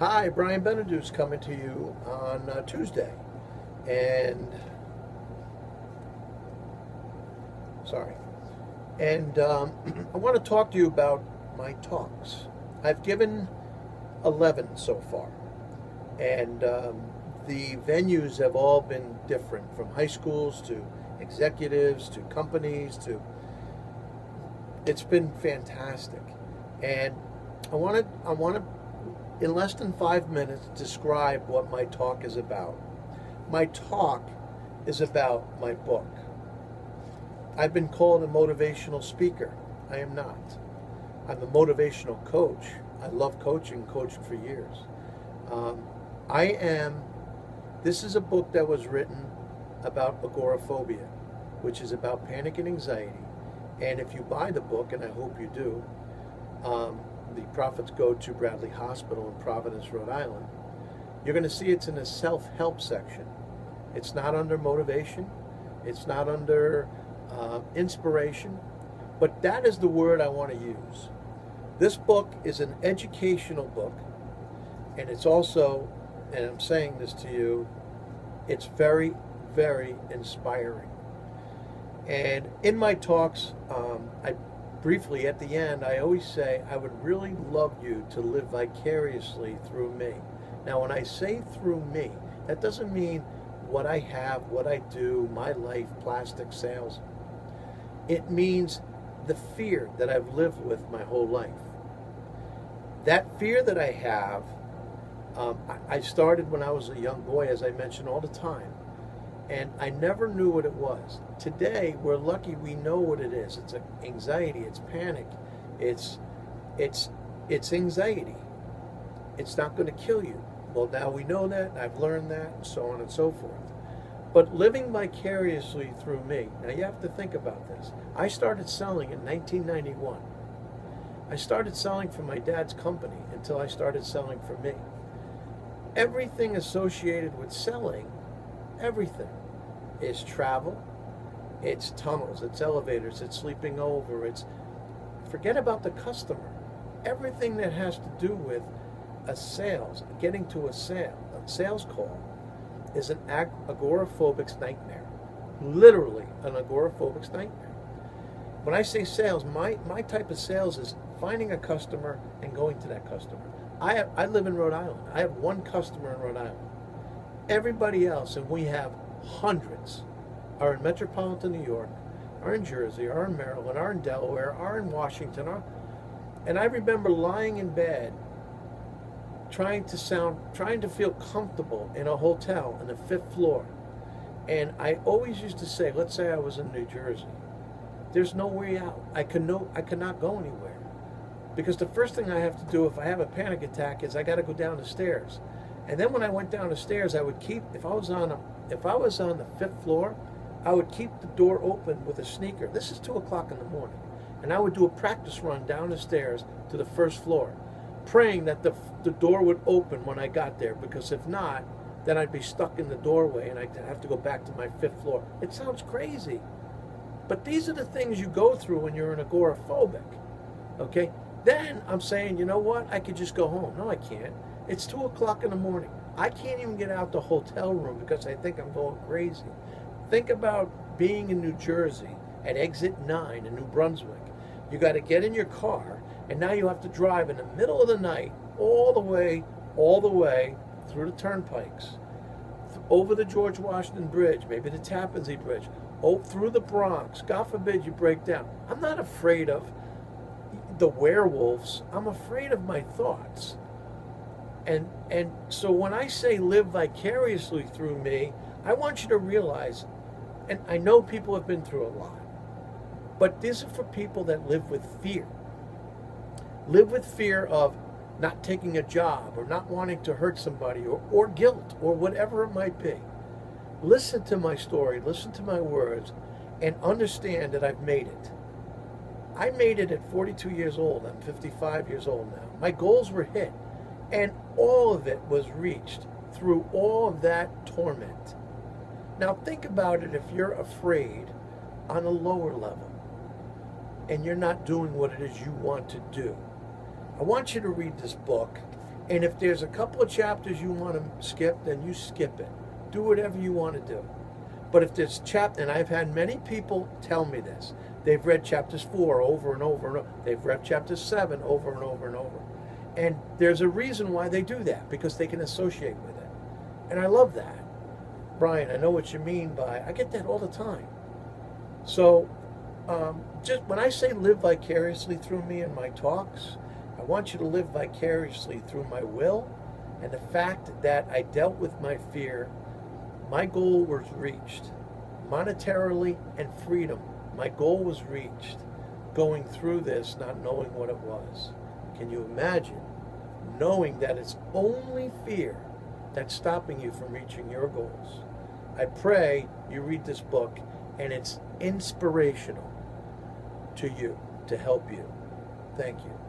Hi, Brian Beneduce coming to you on Tuesday. And, sorry. And I want to talk to you about my talks. I've given 11 so far. And the venues have all been different, from high schools to executives to companies to. It's been fantastic. And I want to in less than 5 minutes, describe what my talk is about. My talk is about my book. I've been called a motivational speaker. I am not. I'm a motivational coach. I love coaching for years. Um, I am, this is a book that was written about agoraphobia, which is about panic and anxiety. And if you buy the book, and I hope you do, the profits go to Bradley Hospital in Providence, Rhode Island. You're going to see it's in a self-help section. It's not under motivation. It's not under inspiration. But that is the word I want to use. This book is an educational book, and it's also, and I'm saying this to you, it's very, very inspiring. And in my talks, I briefly at the end, I always say, I would really love you to live vicariously through me. Now, when I say through me, that doesn't mean what I have, what I do, my life, plastic sales. It means the fear that I've lived with my whole life. That fear that I have, I started when I was a young boy, as I mention all the time. And I never knew what it was. Today, we're lucky we know what it is. It's anxiety, it's panic, it's anxiety. It's not going to kill you. Well, now we know that, and I've learned that, and so on and so forth. But living vicariously through me, now you have to think about this. I started selling in 1991. I started selling for my dad's company until I started selling for me. Everything associated with selling, everything, is travel, it's tunnels, it's elevators, it's sleeping over, it's, forget about the customer. Everything that has to do with a sales, getting to a sales call, is an agoraphobic's nightmare. Literally an agoraphobic's nightmare. When I say sales, my type of sales is finding a customer and going to that customer. I live in Rhode Island. I have one customer in Rhode Island. Everybody else, and we have hundreds, are in metropolitan New York, are in Jersey, are in Maryland, are in Delaware, are in Washington. And I remember lying in bed, trying to feel comfortable in a hotel on the 5th floor. And I always used to say, let's say I was in New Jersey, there's no way out. I cannot go anywhere. Because the first thing I have to do if I have a panic attack is I got to go down the stairs. And then when I went down the stairs, I would keep, if I was on the 5th floor, I would keep the door open with a sneaker. This is 2 o'clock in the morning. And I would do a practice run down the stairs to the 1st floor, praying that the door would open when I got there, because if not, then I'd be stuck in the doorway and I'd have to go back to my 5th floor. It sounds crazy. But these are the things you go through when you're an agoraphobic. Okay? Then I'm saying, you know what? I could just go home. No, I can't. It's 2 o'clock in the morning. I can't even get out the hotel room because I think I'm going crazy. Think about being in New Jersey at exit 9 in New Brunswick. You got to get in your car, and now you have to drive in the middle of the night all the way through the turnpikes, over the George Washington Bridge, maybe the Tappan Zee Bridge, through the Bronx. God forbid you break down. I'm not afraid of the werewolves. I'm afraid of my thoughts. And so when I say live vicariously through me, I want you to realize, and I know people have been through a lot, but these are for people that live with fear. Live with fear of not taking a job or not wanting to hurt somebody or guilt or whatever it might be. Listen to my story, listen to my words, and understand that I've made it. I made it at 42 years old. I'm 55 years old now. My goals were hit. And all of it was reached through all of that torment. Now think about it if you're afraid on a lower level and you're not doing what it is you want to do. I want you to read this book, And if there's a couple of chapters you want to skip, then you skip it. Do whatever you want to do. But if there's and I've had many people tell me this. They've read chapters 4 over and over and over. They've read chapter 7 over and over and over. And there's a reason why they do that, because they can associate with it. And I love that. Brian, I know what you mean by, I get that all the time. So just when I say live vicariously through me in my talks, I want you to live vicariously through my will and the fact that I dealt with my fear. My goal was reached. Monetarily and freedom, my goal was reached going through this, not knowing what it was. Can you imagine knowing that it's only fear that's stopping you from reaching your goals? I pray you read this book and it's inspirational to you, to help you. Thank you.